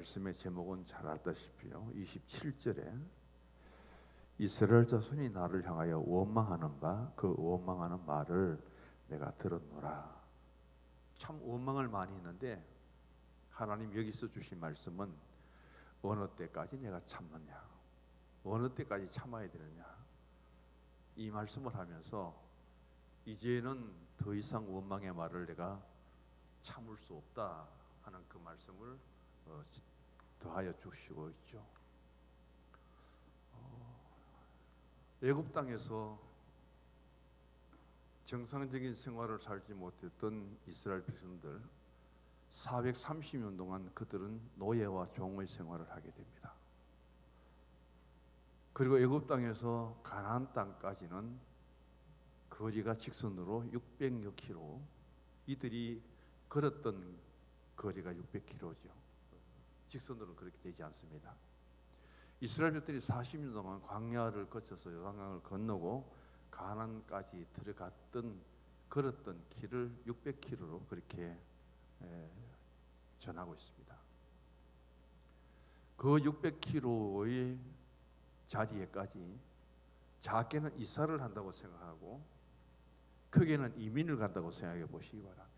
말씀의 제목은 잘 알다시피요. 27절에 이스라엘 자손이 나를 향하여 원망하는가 그 원망하는 말을 내가 들었노라. 참 원망을 많이 했는데 하나님 여기서 주신 말씀은 어느 때까지 내가 참느냐, 어느 때까지 참아야 되느냐, 이 말씀을 하면서 이제는 더 이상 원망의 말을 내가 참을 수 없다 하는 그 말씀을 더하여 주시고 있죠. 애굽 땅에서 정상적인 생활을 살지 못했던 이스라엘 백성들 430년 동안 그들은 노예와 종의 생활을 하게 됩니다. 그리고 애굽 땅에서 가나안 땅까지는 거리가 직선으로 600여 킬로, 이들이 걸었던 거리가 600킬로죠. 직선으로는 그렇게 되지 않습니다. 이스라엘 백성들이 40년 동안 광야를 거쳐서 요단강을 건너고 가나안까지 들어갔던 걸었던 길을 600km로 그렇게 전하고 있습니다. 그 600km의 자리에까지 작게는 이사를 한다고 생각하고 크게는 이민을 간다고 생각해 보시기 바랍니다.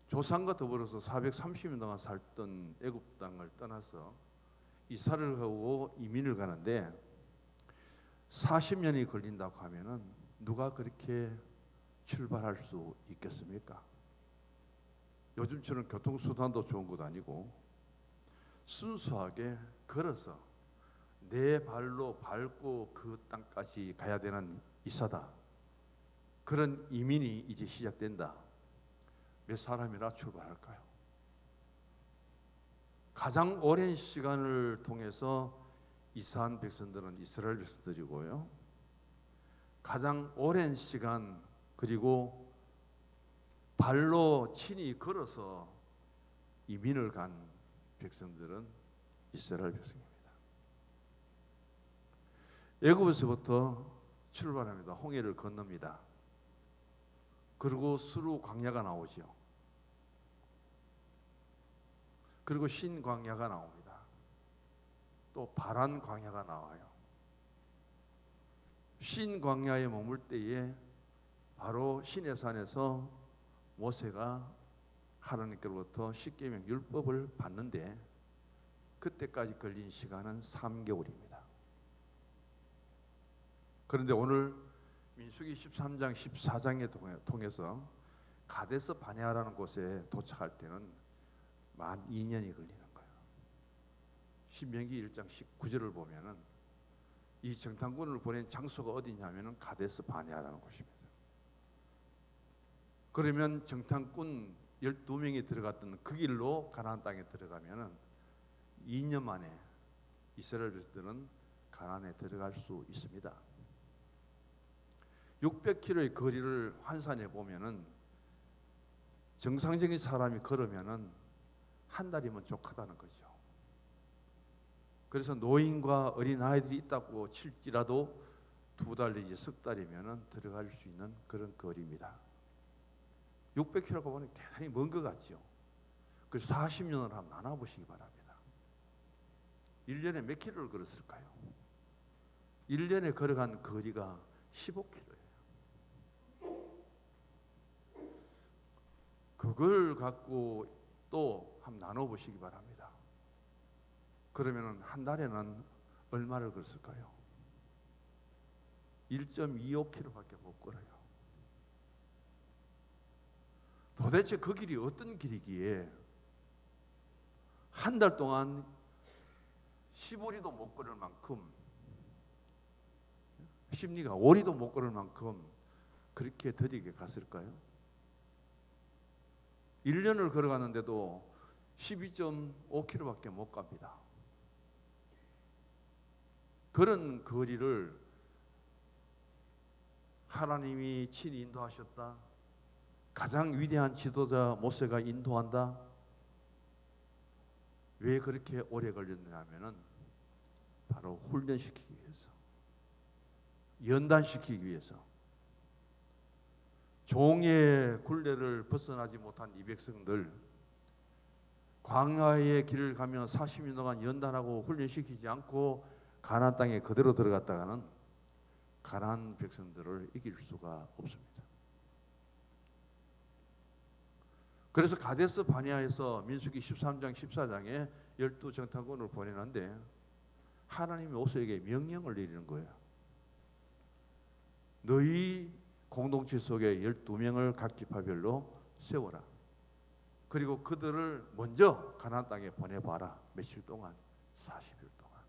조상과 더불어서 430년 동안 살던 애굽 땅을 떠나서 이사를 하고 이민을 가는데 40년이 걸린다고 하면은 누가 그렇게 출발할 수 있겠습니까? 요즘처럼 교통수단도 좋은 것도 아니고 순수하게 걸어서 내 발로 밟고 그 땅까지 가야 되는 이사다. 그런 이민이 이제 시작된다. 몇 사람이나 출발할까요? 가장 오랜 시간을 통해서 이사한 백성들은 이스라엘 백성들이고요. 가장 오랜 시간 그리고 발로 친히 걸어서 이민을 간 백성들은 이스라엘 백성입니다. 애굽에서부터 출발합니다. 홍해를 건넙니다. 그리고 수루 광야가 나오죠. 그리고 신 광야가 나옵니다. 또 바란 광야가 나와요. 신 광야에 머물 때에 바로 시내산에서 모세가 하나님께로부터 십계명 율법을 받는데 그때까지 걸린 시간은 3개월입니다. 그런데 오늘 민수기 13장 14장에 통해서 가데스 바네아라는 곳에 도착할 때는 만 2년이 걸리는 거예요. 신명기 1장 19절을 보면은 이 정탐꾼을 보낸 장소가 어디냐면은 가데스 바네아라는 곳입니다. 그러면 정탐꾼 12명이 들어갔던 그 길로 가나안 땅에 들어가면은 2년 만에 이스라엘 백성들은 가나안에 들어갈 수 있습니다. 600km의 거리를 환산해 보면은 정상적인 사람이 걸으면은 한 달이면 족하다는 거죠. 그래서 노인과 어린 아이들이 있다고 칠지라도 2달 내지 석 달이면은 들어갈 수 있는 그런 거리입니다. 600km가 보니 대단히 먼 것 같죠. 그래서 40년을 한번 나눠 보시기 바랍니다. 1년에 몇 킬로를 걸었을까요? 1년에 걸어간 거리가 15km예요. 그걸 갖고 또 한번 나눠 보시기 바랍니다. 그러면 한 달에는 얼마를 걸었을까요? 1.25km밖에 못 걸어요. 도대체 그 길이 어떤 길이기에 한 달 동안 10오리도 못 걸을 만큼, 심리가 오리도 못 걸을 만큼 그렇게 더디게 갔을까요? 1년을 걸어가는데도 12.5km밖에 못 갑니다. 그런 거리를 하나님이 친히 인도하셨다. 가장 위대한 지도자 모세가 인도한다. 왜 그렇게 오래 걸렸느냐 하면은 바로 훈련시키기 위해서, 연단시키기 위해서. 종의 굴레를 벗어나지 못한 이 백성들, 광야의 길을 가며 40년 동안 연단하고 훈련시키지 않고 가나안 땅에 그대로 들어갔다가는 가나안 백성들을 이길 수가 없습니다. 그래서 가데스 바네아에서 민수기 13장 14장에 12정탐꾼을 보내는데 하나님이 모세에게 명령을 내리는 거예요. 너희 공동체 속에 12명을 각 지파별로 세워라. 그리고 그들을 먼저 가나안 땅에 보내봐라. 며칠 동안? 40일 동안.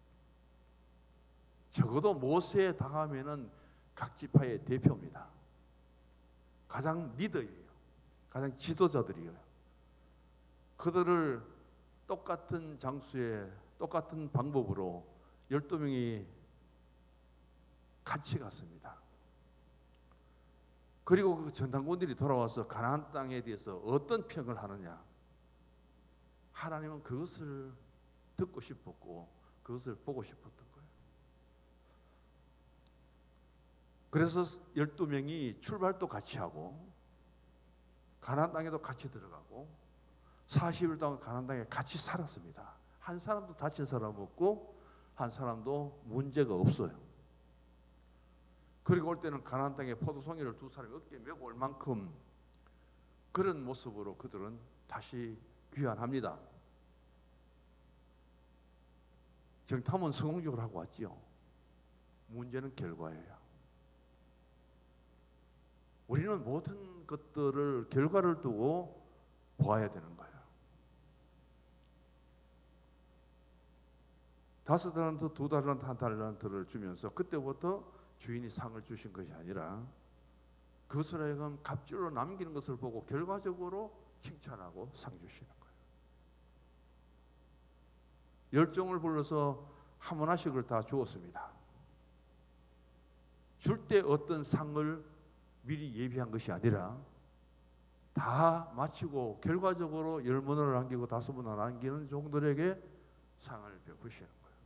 적어도 모세에 당하면은 각 지파의 대표입니다. 가장 리더예요. 가장 지도자들이에요. 그들을 똑같은 장소에 똑같은 방법으로 12명이 같이 갔습니다. 그리고 그 전당군들이 돌아와서 가나안 땅에 대해서 어떤 평을 하느냐, 하나님은 그것을 듣고 싶었고 그것을 보고 싶었던 거예요. 그래서 12명이 출발도 같이 하고 가나안 땅에도 같이 들어가고 40일 동안 가나안 땅에 같이 살았습니다. 한 사람도 다친 사람 없고 한 사람도 문제가 없어요. 그리고 올 때는 가나안 땅에 포도송이를 두 사람이 어깨에 메고 올 만큼 그런 모습으로 그들은 다시 귀환합니다. 정탐은 성공적으로 하고 왔지요. 문제는 결과예요. 우리는 모든 것들을 결과를 두고 보아야 되는 거예요. 5달란트, 2달란트, 1달란트를 주면서 그때부터 주인이 상을 주신 것이 아니라 그것을 하여금 갑질로 남기는 것을 보고 결과적으로 칭찬하고 상 주시는 거예요. 열정을 불러서 한 문화씩을 다 주었습니다. 줄 때 어떤 상을 미리 예비한 것이 아니라 다 마치고 결과적으로 10문을 남기고 5문을 남기는 종들에게 상을 베푸시는 거예요.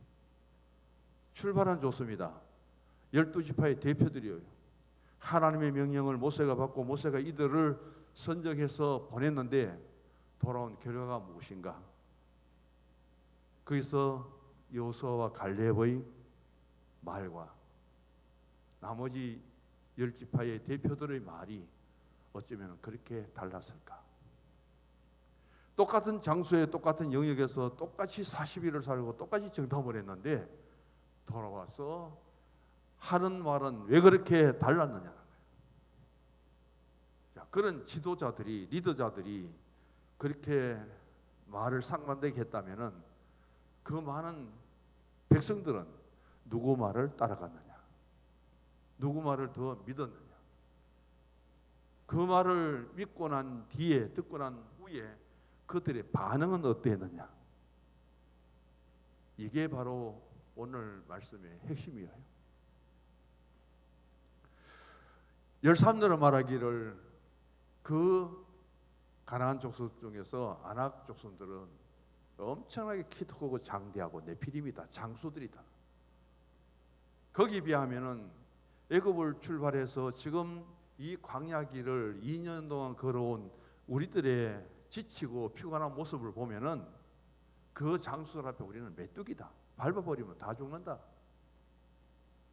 출발은 좋습니다. 12지파의 대표들이에요. 하나님의 명령을 모세가 받고 모세가 이들을 선정해서 보냈는데 돌아온 결과가 무엇인가? 거기서 여호수아와 갈렙의 말과 나머지 10지파의 대표들의 말이 어쩌면 그렇게 달랐을까? 똑같은 장소에 똑같은 영역에서 똑같이 40일을 살고 똑같이 정탐을 했는데 돌아와서 하는 말은 왜 그렇게 달랐느냐는 거예요. 자, 그런 지도자들이, 리더자들이 그렇게 말을 상반되게 했다면은 그 많은 백성들은 누구 말을 따라갔느냐? 누구 말을 더 믿었느냐? 그 말을 믿고 난 뒤에, 듣고 난 후에 그들의 반응은 어땠느냐? 이게 바로 오늘 말씀의 핵심이에요. 13너로 말하기를 그 가나안 족속 중에서 아낙 족속들은 엄청나게 키도 크고 장대하고 네피림이다, 장수들이다. 거기에 비하면은 애굽을 출발해서 지금 이 광야길을 2년 동안 걸어온 우리들의 지치고 피곤한 모습을 보면은 그 장수들 앞에 우리는 메뚜기다. 밟아버리면 다 죽는다.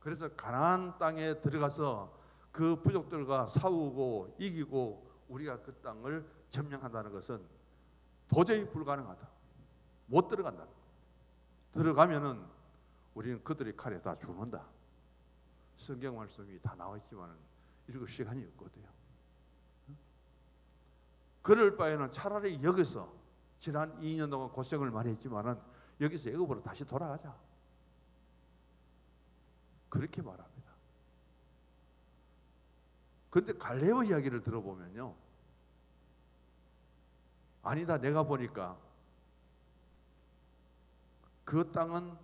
그래서 가나안 땅에 들어가서 그 부족들과 싸우고 이기고 우리가 그 땅을 점령한다는 것은 도저히 불가능하다. 못 들어간다. 들어가면은 우리는 그들의 칼에 다 죽는다. 성경 말씀이 다 나와 있지만은 읽을 시간이 없거든요. 그럴 바에는 차라리 여기서 지난 2년 동안 고생을 많이 했지만은 여기서 애굽으로 다시 돌아가자. 그렇게 말합니다. 그런데 갈렙의 이야기를 들어보면요, 아니다, 내가 보니까 그 땅은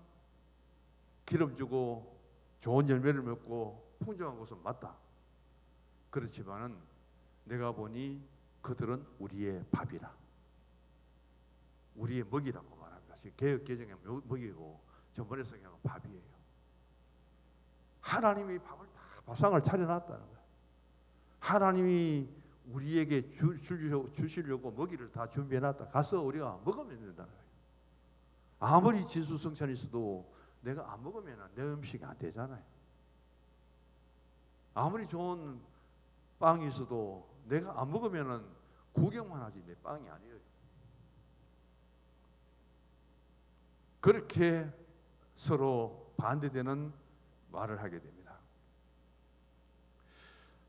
기름지고 좋은 열매를 맺고 풍성한 곳은 맞다. 그렇지만은 내가 보니 그들은 우리의 밥이라, 우리의 먹이라고 말합니다. 개역 개정에 먹이고 전번에 성경은 밥이에요. 하나님이 밥을 다 밥상을 차려놨다는 거예요. 하나님이 우리에게 주시려고 먹이를 다 준비해놨다. 가서 우리가 먹으면 된다는 거예요. 아무리 지수성찬이 있어도 내가 안 먹으면 내 음식이 안 되잖아요. 아무리 좋은 빵이 있어도 내가 안 먹으면 구경만 하지 내 빵이 아니에요. 그렇게 서로 반대되는 말을 하게 됩니다.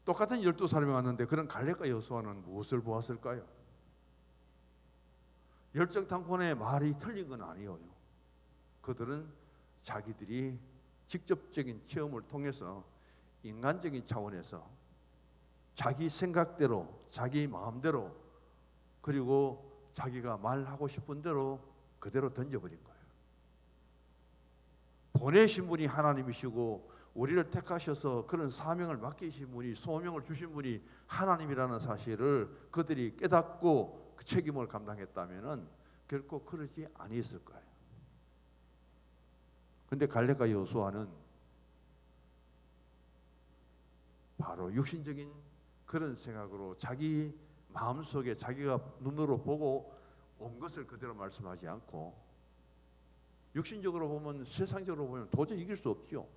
똑같은 12사람이 왔는데 그런 갈렙과 여호수아는 무엇을 보았을까요? 열정탐꾼의 말이 틀린 건 아니에요. 그들은 자기들이 직접적인 체험을 통해서 인간적인 차원에서 자기 생각대로, 자기 마음대로, 그리고 자기가 말하고 싶은 대로 그대로 던져버린 거예요. 보내신 분이 하나님이시고 우리를 택하셔서 그런 사명을 맡기신 분이, 소명을 주신 분이 하나님이라는 사실을 그들이 깨닫고 그 책임을 감당했다면 결코 그러지 아니했을 거예요. 그런데 갈렙과 여호수아는 바로 육신적인 그런 생각으로 자기 마음속에 자기가 눈으로 보고 온 것을 그대로 말씀하지 않고, 육신적으로 보면, 세상적으로 보면 도저히 이길 수 없죠.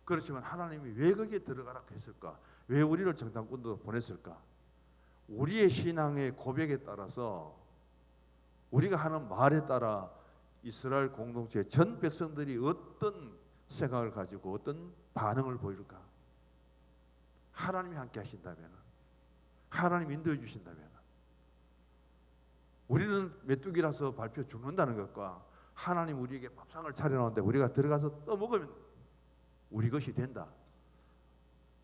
그렇지만 하나님이 왜 거기에 들어가라고 했을까? 왜 우리를 정탐꾼으로 보냈을까? 우리의 신앙의 고백에 따라서, 우리가 하는 말에 따라 이스라엘 공동체 전 백성들이 어떤 생각을 가지고 어떤 반응을 보일까? 하나님이 함께 하신다면, 하나님 인도해 주신다면, 우리는 메뚜기라서 밟혀 죽는다는 것과 하나님 우리에게 밥상을 차려놓는데 우리가 들어가서 떠먹으면 우리 것이 된다.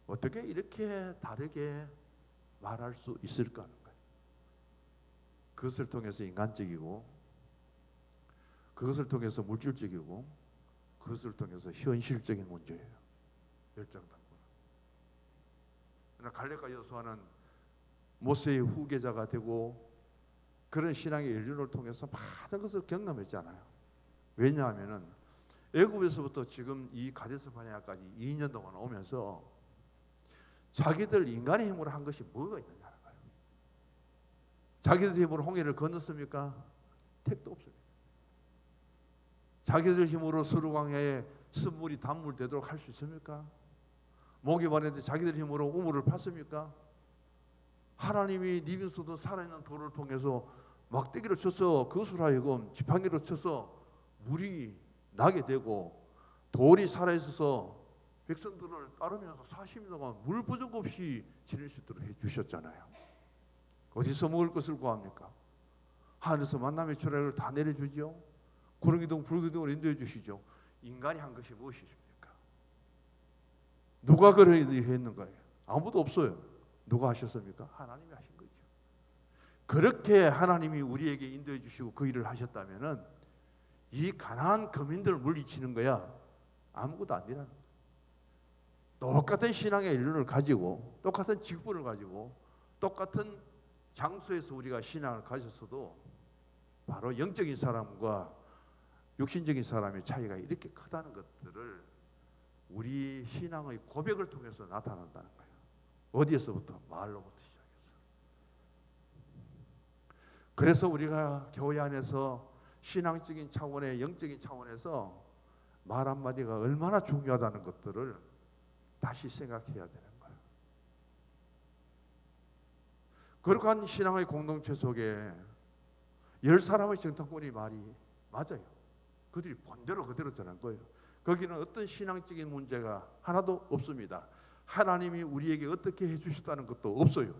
어떻게 이렇게 다르게 말할 수 있을까 하는 거예요. 그것을 통해서 인간적이고, 그것을 통해서 물질적이고, 그것을 통해서 현실적인 문제예요. 열정당군. 그러나 갈렙과 여호수아는 모세의 후계자가 되고 그런 신앙의 연륜을 통해서 많은 것을 경험했잖아요. 왜냐하면 애굽에서부터 지금 이 가데스 바네아까지 2년 동안 오면서 자기들 인간의 힘으로 한 것이 뭐가 있느냐는 거예요. 자기들 힘으로 홍해를 건넜습니까? 택도 없습니다. 자기들 힘으로 수르광야에 쓴물이 단물 되도록 할 수 있습니까? 목이 마른데 자기들 힘으로 우물을 팠습니까? 하나님이 니빈소도 살아있는 돌을 통해서 막대기로 쳐서 그것으로 하여금 지팡이로 쳐서 물이 나게 되고 돌이 살아있어서 백성들을 따르면서 40년 동안 물 부족 없이 지낼 수 있도록 해주셨잖아요. 어디서 먹을 것을 구합니까? 하늘에서 만남의 초라를 다 내려주죠. 구름기둥 불기둥을 인도해 주시죠. 인간이 한 것이 무엇이십니까? 누가 그런 일을 했는 거예요? 아무도 없어요. 누가 하셨습니까? 하나님이 하신 거죠. 그렇게 하나님이 우리에게 인도해 주시고 그 일을 하셨다면은 이 가나안 거민들을 물리치는 거야 아무것도 아니라는 거예요. 똑같은 신앙의 연륜을 가지고, 똑같은 직분을 가지고, 똑같은 장소에서 우리가 신앙을 가졌어도 바로 영적인 사람과 육신적인 사람의 차이가 이렇게 크다는 것들을 우리 신앙의 고백을 통해서 나타난다는 거예요. 어디에서부터? 말로부터 시작해서. 그래서 우리가 교회 안에서 신앙적인 차원의, 영적인 차원에서 말 한마디가 얼마나 중요하다는 것들을 다시 생각해야 되는 거예요. 거룩한 신앙의 공동체 속에 10사람의 정탐꾼이 말이 맞아요. 그들이 본대로 그대로 전한 거예요. 거기는 어떤 신앙적인 문제가 하나도 없습니다. 하나님이 우리에게 어떻게 해주셨다는 것도 없어요.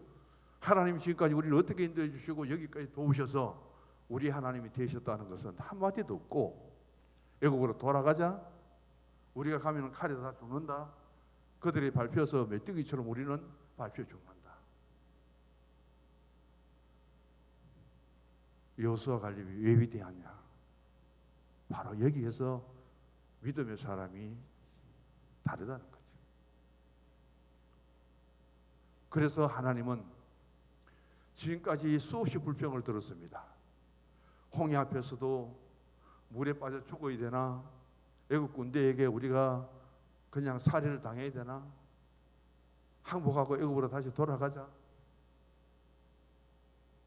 하나님이 지금까지 우리를 어떻게 인도해 주시고 여기까지 도우셔서 우리 하나님이 되셨다는 것은 한마디도 없고, 애국으로 돌아가자, 우리가 가면 칼에 다 죽는다, 그들이 밟혀서 메뚜기처럼 우리는 밟혀 죽는다. 여호수아 갈렙이 왜 위대하냐? 바로 여기에서 믿음의 사람이 다르다는 거죠. 그래서 하나님은 지금까지 수없이 불평을 들었습니다. 홍해 앞에서도 물에 빠져 죽어야 되나? 애국 군대에게 우리가 그냥 살해를 당해야 되나? 항복하고 애굽으로 다시 돌아가자.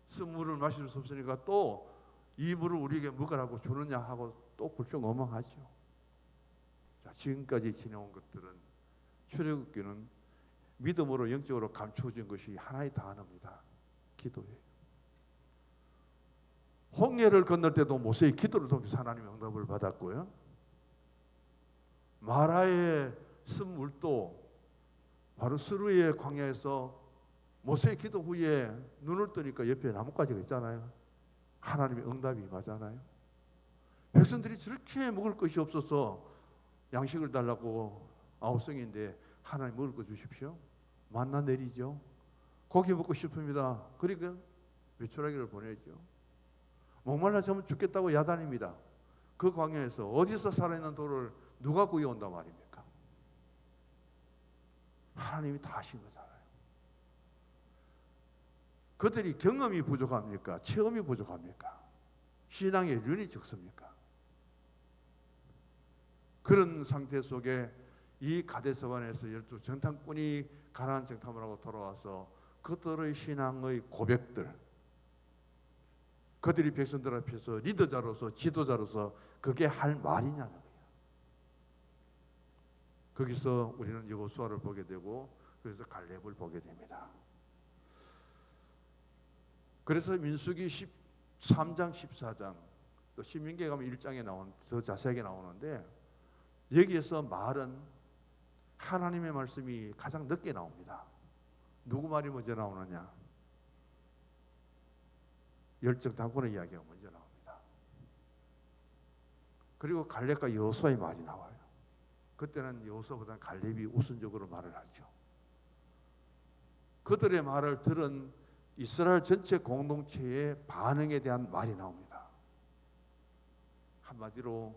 쓴 물을 마실 수 없으니까 또 이 물을 우리에게 먹으라고 주느냐 하고 또 불평어망하죠. 자, 지금까지 지내온 것들은 출애굽기는 믿음으로 영적으로 감추어진 것이 하나의 단어입니다. 기도예요. 홍해를 건널 때도 모세의 기도를 통해서 하나님의 응답을 받았고요. 마라의 쓴 물도 바로 스루의 광야에서 모세의 기도 후에 눈을 뜨니까 옆에 나뭇가지가 있잖아요. 하나님의 응답이 임하잖아요. 백성들이 저렇게 먹을 것이 없어서 양식을 달라고 아우성인데 하나님 먹을 거 주십시오. 만나 내리죠. 고기 먹고 싶습니다. 그러니까 외출하기를 보내죠. 목말라 저면 죽겠다고 야단입니다. 그 광야에서 어디서 살아있는 돌을 누가 구해온단 말입니까? 하나님이 다 하신 거잖아요. 그들이 경험이 부족합니까? 체험이 부족합니까? 신앙의 륜이 적습니까? 그런 상태 속에 이 가데스반에서 12 정탐꾼이 가나안 정탐을 하고 돌아와서 그들의 신앙의 고백들, 그들이 백성들 앞에서 리더자로서 지도자로서 그게 할 말이냐는 거예요. 거기서 우리는 여호수아를 보게 되고 그래서 갈렙을 보게 됩니다. 그래서 민수기 13장, 14장, 또 신명기에 가면 1장에 더 자세하게 나오는데 여기에서 말은 하나님의 말씀이 가장 늦게 나옵니다. 누구 말이 먼저 나오느냐? 열정탐꾼의 이야기가 먼저 나옵니다. 그리고 갈렙과 여호수아의 말이 나와요. 그때는 여호수아보다는 갈렙이 우선적으로 말을 하죠. 그들의 말을 들은 이스라엘 전체 공동체의 반응에 대한 말이 나옵니다. 한마디로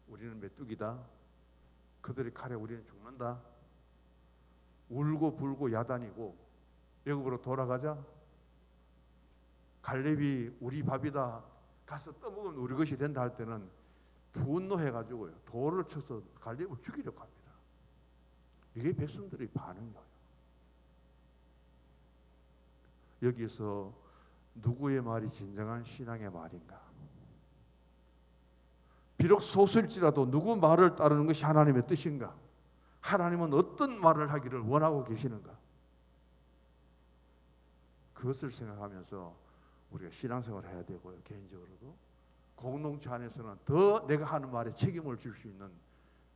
우리는 메뚜기다. 그들의 칼에 우리는 죽는다. 울고 불고 야단이고 애굽으로 돌아가자. 갈렙이 우리 밥이다. 가서 떠먹으면 우리 것이 된다 할 때는 분노해가지고요. 돌을 쳐서 갈렙을 죽이려고 합니다. 이게 백성들의 반응이에요. 여기서 누구의 말이 진정한 신앙의 말인가? 비록 소수일지라도 누구 말을 따르는 것이 하나님의 뜻인가? 하나님은 어떤 말을 하기를 원하고 계시는가? 그것을 생각하면서 우리가 신앙생활을 해야 되고요. 개인적으로도 공동체 안에서는 더 내가 하는 말에 책임을 질 수 있는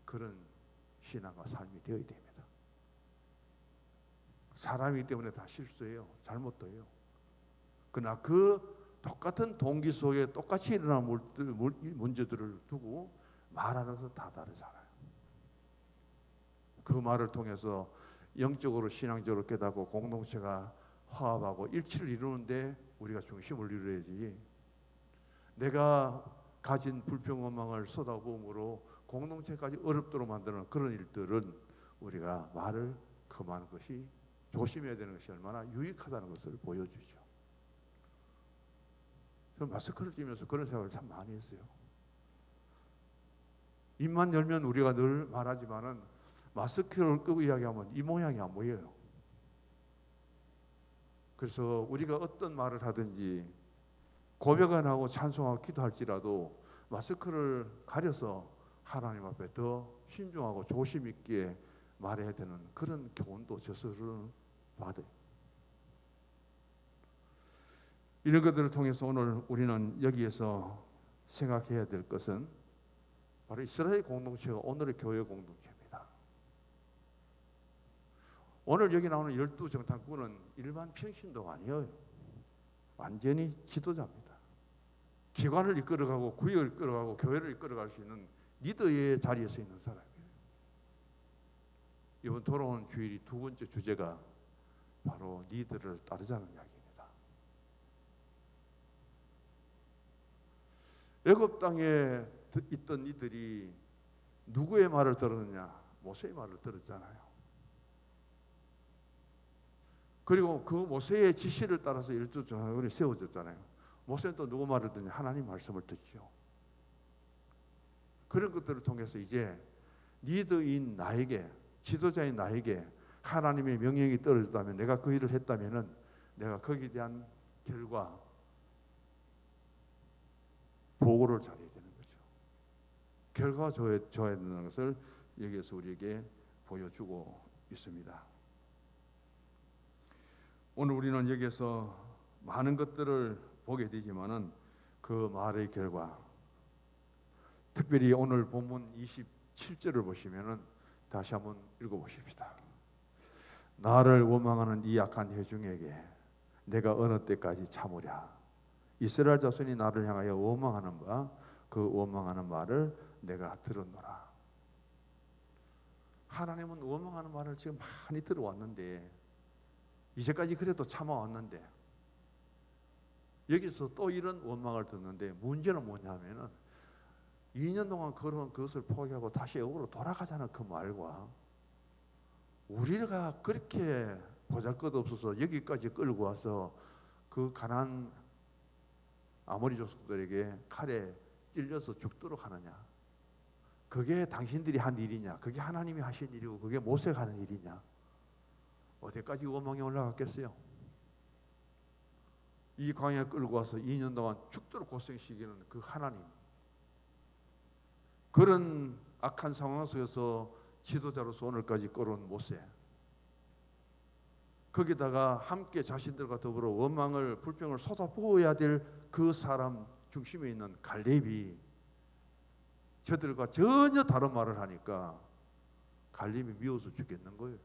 그런 신앙과 삶이 되어야 됩니다. 사람이기 때문에 다 실수해요. 잘못도 해요. 그러나 그 똑같은 동기 속에 똑같이 일어난 문제들을 두고 말하는 것은 다 다르잖아요. 그 말을 통해서 영적으로 신앙적으로 깨닫고 공동체가 화합하고 일치를 이루는데 우리가 중심을 이루어야지, 내가 가진 불평원망을 쏟아부음으로 공동체까지 어렵도록 만드는 그런 일들은 우리가 말을 금하는 것이, 조심해야 되는 것이 얼마나 유익하다는 것을 보여주죠. 저는 마스크를 끼면서 그런 생각을 참 많이 했어요. 입만 열면 우리가 늘 말하지만은 마스크를 끄고 이야기하면 이 모양이 안 보여요. 그래서 우리가 어떤 말을 하든지 고백을 하고 찬송하고 기도할지라도 마스크를 가려서 하나님 앞에 더 신중하고 조심 있게 말해야 되는 그런 교훈도 저서를 받아요. 이런 것들을 통해서 오늘 우리는 여기에서 생각해야 될 것은 바로 이스라엘 공동체가 오늘의 교회 공동체입니다. 오늘 여기 나오는 12 정탐꾼은 일반 평신도가 아니에요. 완전히 지도자입니다. 기관을 이끌어가고 구역을 이끌어가고 교회를 이끌어갈 수 있는 리더의 자리에 서 있는 사람이에요. 이번 돌아온 주일이 두 번째 주제가 바로 리더를 따르자는 이야기입니다. 애굽 땅에 있던 이들이 누구의 말을 들었느냐? 모세의 말을 들었잖아요. 그리고 그 모세의 지시를 따라서 12 정탐꾼이 세워졌잖아요. 모세는 또 누구 말을 듣냐? 하나님 말씀을 듣죠. 그런 것들을 통해서 이제 리더인 나에게, 지도자인 나에게 하나님의 명령이 떨어졌다면, 내가 그 일을 했다면은 내가 거기에 대한 결과 보고를 잘해야 되는 거죠. 결과가 좋아야 되는 것을 여기에서 우리에게 보여주고 있습니다. 오늘 우리는 여기에서 많은 것들을 보게 되지만은 그 말의 결과, 특별히 오늘 본문 27절을 보시면은 다시 한번 읽어보십시다. 나를 원망하는 이 약한 회중에게 내가 어느 때까지 참으랴. 이스라엘 자손이 나를 향하여 원망하는 바, 그 원망하는 말을 내가 들었노라. 하나님은 원망하는 말을 지금 많이 들어왔는데, 이제까지 그래도 참아왔는데, 여기서 또 이런 원망을 듣는데, 문제는 뭐냐면은 2년 동안 걸어온 그것을 포기하고 다시 애굽으로 돌아가자는 그 말과, 우리가 그렇게 보잘것없어서 여기까지 끌고 와서 그 가나안 아모리 족속들에게 칼에 찔려서 죽도록 하느냐, 그게 당신들이 한 일이냐, 그게 하나님이 하신 일이고 그게 모세가 하는 일이냐, 어디까지 원망이 올라갔겠어요? 이 광야 끌고 와서 2년 동안 죽도록 고생시키는 그 하나님, 그런 악한 상황 속에서 지도자로서 오늘까지 끌어온 모세, 거기다가 함께 자신들과 더불어 원망을, 불평을 쏟아부어야 될 그 사람 중심에 있는 갈렙이 저들과 전혀 다른 말을 하니까 갈렙이 미워서 죽겠는 거예요.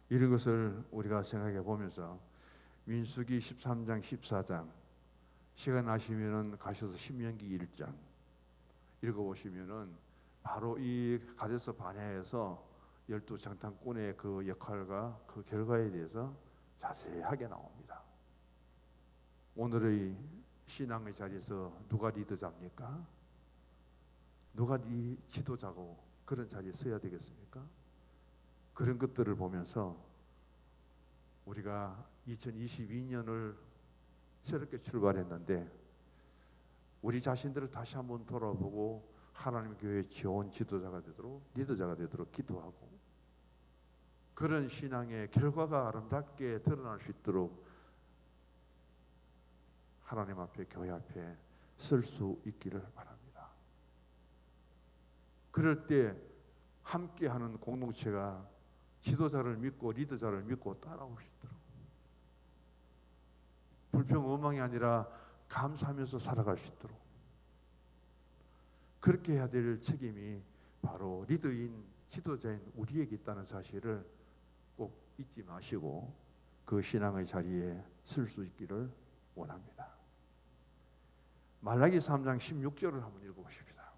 이런 것을 우리가 생각해 보면서 민수기 13장 14장, 시간 나시면은 가셔서 신명기 1장 읽어보시면은 바로 이 가데스 바네아에서 12장탄꾼의 그 역할과 그 결과에 대해서 자세하게 나옵니다. 오늘의 신앙의 자리에서 누가 리더자입니까? 누가 지도자고 그런 자리에 서야 되겠습니까? 그런 것들을 보면서 우리가 2022년을 새롭게 출발했는데, 우리 자신들을 다시 한번 돌아보고 하나님 교회의 좋은 지도자가 되도록, 리더자가 되도록 기도하고, 그런 신앙의 결과가 아름답게 드러날 수 있도록 하나님 앞에, 교회 앞에 설 수 있기를 바랍니다. 그럴 때 함께하는 공동체가 지도자를 믿고 리더자를 믿고 따라올 수 있도록, 불평 원망이 아니라 감사하면서 살아갈 수 있도록, 그렇게 해야 될 책임이 바로 리더인, 지도자인 우리에게 있다는 사실을 꼭 잊지 마시고 그 신앙의 자리에 설 수 있기를 원합니다. 말라기 3장 16절을 한번 읽어보십시다.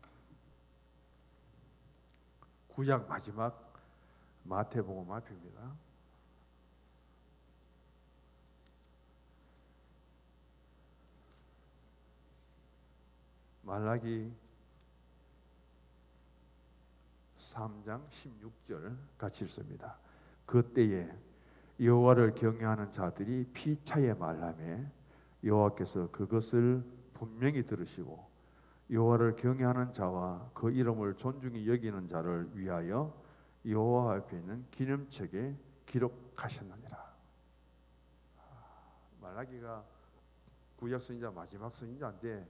구약 마지막 마태복음 앞입니다. 말라기 3장 16절 같이 읽습니다. 그때에 여호와를 경외하는 자들이 피차에 말하며 여호와께서 그것을 분명히 들으시고 여호와를 경외하는 자와 그 이름을 존중히 여기는 자를 위하여 여호와 앞에 있는 기념책에 기록하셨느니라. 말라기가 구약 선지자 마지막 선지자인데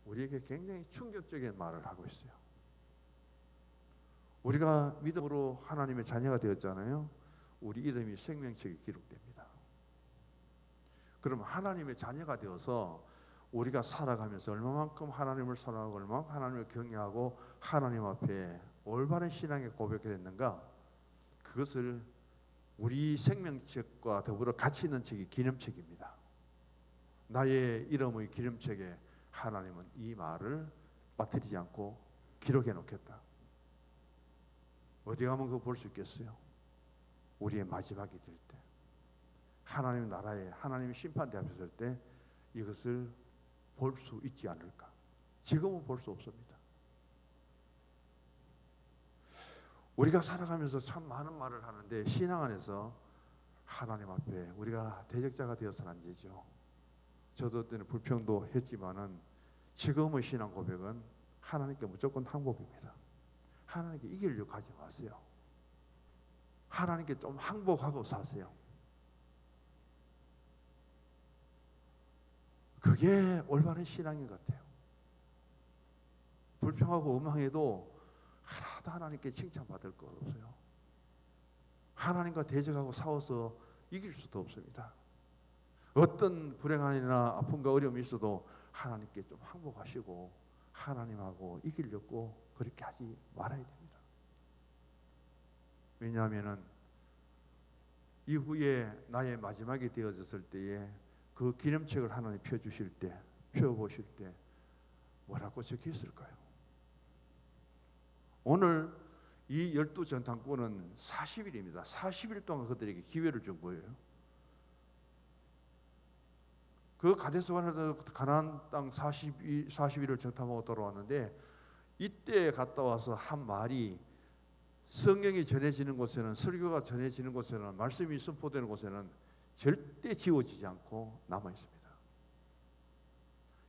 우리에게 굉장히 충격적인 말을 하고 있어요. 우리가 믿음으로 하나님의 자녀가 되었잖아요. 우리 이름이 생명책에 기록됩니다. 그럼 하나님의 자녀가 되어서 우리가 살아가면서 얼마만큼 하나님을 사랑하고 얼마만큼 하나님을 경외하고 하나님 앞에 올바른 신앙의 고백을 했는가, 그것을 우리 생명책과 더불어 같이 있는 책이 기념책입니다. 나의 이름의 기념책에 하나님은 이 말을 빠뜨리지 않고 기록해 놓겠다. 어디 가면 그거 볼 수 있겠어요? 우리의 마지막이 될 때, 하나님 나라에 하나님 심판대 앞에 설 때 이것을 볼 수 있지 않을까? 지금은 볼 수 없습니다. 우리가 살아가면서 참 많은 말을 하는데 신앙 안에서 하나님 앞에 우리가 대적자가 되어서는 안 되죠. 저도 때는 불평도 했지만은 지금의 신앙 고백은 하나님께 무조건 항복입니다. 하나님께 이기려고 하지 마세요. 하나님께 좀 항복하고 사세요. 그게 올바른 신앙인 것 같아요. 불평하고 원망해도 하나도 하나님께 칭찬받을 것 없어요. 하나님과 대적하고 싸워서 이길 수도 없습니다. 어떤 불행한 일이나 아픔과 어려움이 있어도 하나님께 좀 항복하시고 하나님하고 이기려고 그렇게 하지 말아야 됩니다. 왜냐하면 이후에 나의 마지막이 되어졌을 때에 그 기념책을 하나님 펴주실 때, 펴보실 때 뭐라고 적혀 있을까요? 오늘 이 12전당권은 40일입니다. 40일 동안 그들에게 기회를 준 거예요. 그 가데스바네아에서 가나안 땅 40일을 정탐하고 돌아왔는데 이때 갔다 와서 한 말이 성경이 전해지는 곳에는, 설교가 전해지는 곳에는, 말씀이 선포되는 곳에는 절대 지워지지 않고 남아 있습니다.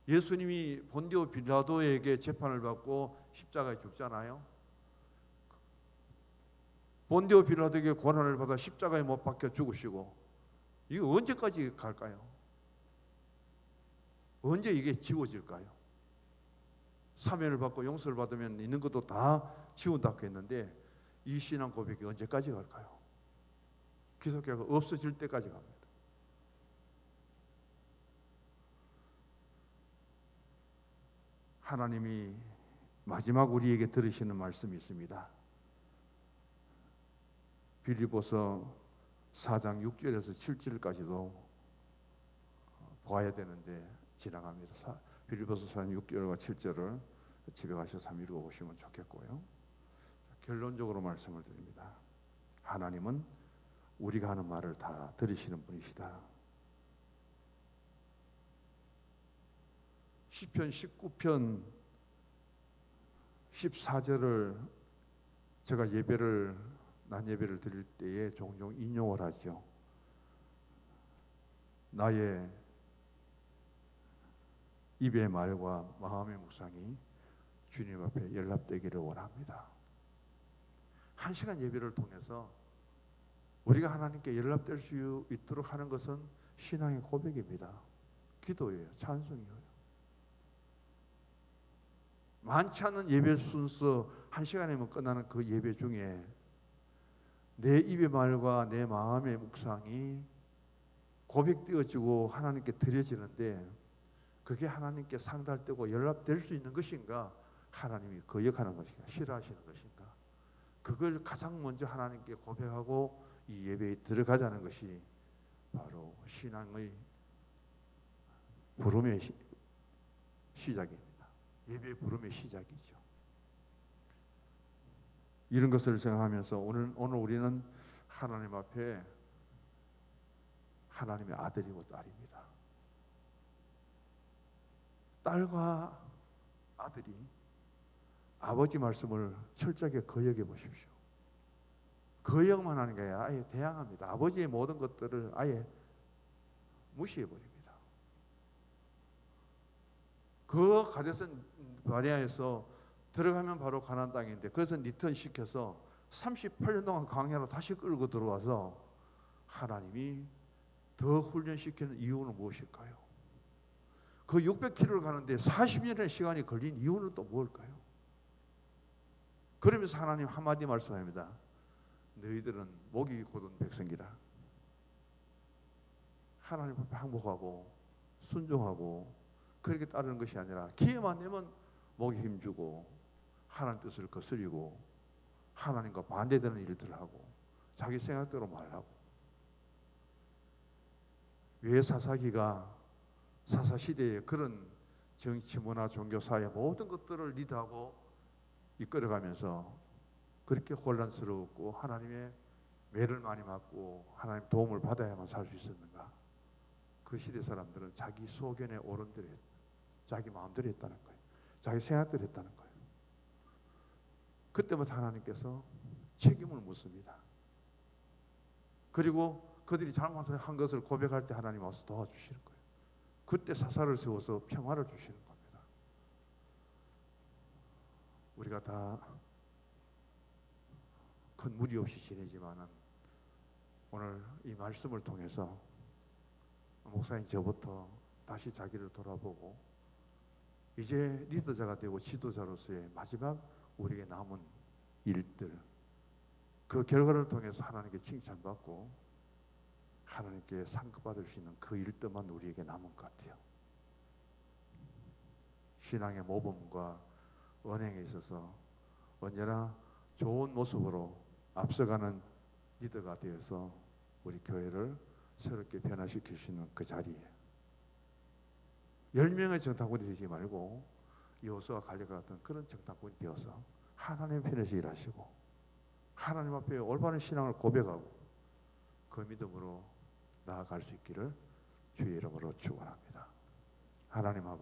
예수님이 본디오 빌라도에게 재판을 받고 십자가에 죽잖아요. 본디오 빌라도에게 고난을 받아 십자가에 못 박혀 죽으시고, 이거 언제까지 갈까요? 언제 이게 지워질까요? 사면을 받고 용서를 받으면 있는 것도 다 지운다고 했는데 이 신앙 고백이 언제까지 갈까요? 기독교가 없어질 때까지 갑니다. 하나님이 마지막 우리에게 들으시는 말씀이 있습니다. 빌립보서 4장 6절에서 7절까지도 보아야 되는데 지나갑니다. 빌립보서 4장 6절과 7절을 집에 가셔서 한번 읽어보시면 좋겠고요. 결론적으로 말씀을 드립니다. 하나님은 우리가 하는 말을 다 들으시는 분이시다. 시편 19편 14절을 제가 낮 예배를 드릴 때에 종종 인용을 하죠. 나의 입의 말과 마음의 묵상이 주님 앞에 연락되기를 원합니다. 한 시간 예배를 통해서 우리가 하나님께 연락될 수 있도록 하는 것은 신앙의 고백입니다. 기도예요. 찬송이에요. 많지 않은 예배 순서 한 시간이면 끝나는 그 예배 중에 내 입의 말과 내 마음의 묵상이 고백되어지고 하나님께 드려지는데 그게 하나님께 상달되고 연락될 수 있는 것인가, 하나님이 거역하는 것인가, 싫어하시는 것인가, 그걸 가장 먼저 하나님께 고백하고 이 예배에 들어가자는 것이 바로 신앙의 부름의 시작입니다. 예배의 부름의 시작이죠. 이런 것을 생각하면서 오늘 우리는 하나님 앞에 하나님의 아들이고 딸입니다. 딸과 아들이 아버지 말씀을 철저하게 거역해 보십시오. 거역만 하는 게 아니라 아예 대항합니다. 아버지의 모든 것들을 아예 무시해 버립니다. 그 가데스 바네아에서 들어가면 바로 가나안 땅인데 그것은 리턴 시켜서 38년 동안 광야로 다시 끌고 들어와서 하나님이 더 훈련시키는 이유는 무엇일까요? 그 600km를 가는데 40년의 시간이 걸린 이유는 또 무엇일까요? 그러면서 하나님 한마디 말씀합니다. 너희들은 목이 곧은 백성이라. 하나님 앞에 항복하고 순종하고 그렇게 따르는 것이 아니라 기회만 되면 목에 힘주고 하나님 뜻을 거스리고 하나님과 반대되는 일들을 하고 자기 생각대로 말하고. 왜 사사기가 사사시대에 그런 정치, 문화, 종교, 사회 모든 것들을 리드하고 이끌어가면서 그렇게 혼란스러웠고 하나님의 매를 많이 맞고 하나님 도움을 받아야만 살 수 있었는가? 그 시대 사람들은 자기 소견에 옳은 대로 자기 마음대로 했다는 거예요. 자기 생각대로 했다는 거예요. 그때부터 하나님께서 책임을 묻습니다. 그리고 그들이 잘못한 것을 고백할 때 하나님 와서 도와주시는 거예요. 그때 사사를 세워서 평화를 주시는 겁니다. 우리가 다 큰 무리 없이 지내지만은 오늘 이 말씀을 통해서 목사님 저부터 다시 자기를 돌아보고 이제 리더자가 되고 지도자로서의 마지막 우리에게 남은 일들, 그 결과를 통해서 하나님께 칭찬받고 하나님께 상급받을 수 있는 그 일들만 우리에게 남은 것 같아요. 신앙의 모범과 언행에 있어서 언제나 좋은 모습으로 앞서가는 리더가 되어서 우리 교회를 새롭게 변화시킬 수 있는 그 자리에 10명의 정탐꾼이 되지 말고 여호수아 갈렙과 같은 그런 정탐꾼이 되어서 하나님 편에서 일하시고 하나님 앞에 올바른 신앙을 고백하고 그 믿음으로 나아갈 수 있기를 주의 이름으로 축원합니다. 하나님 아버지,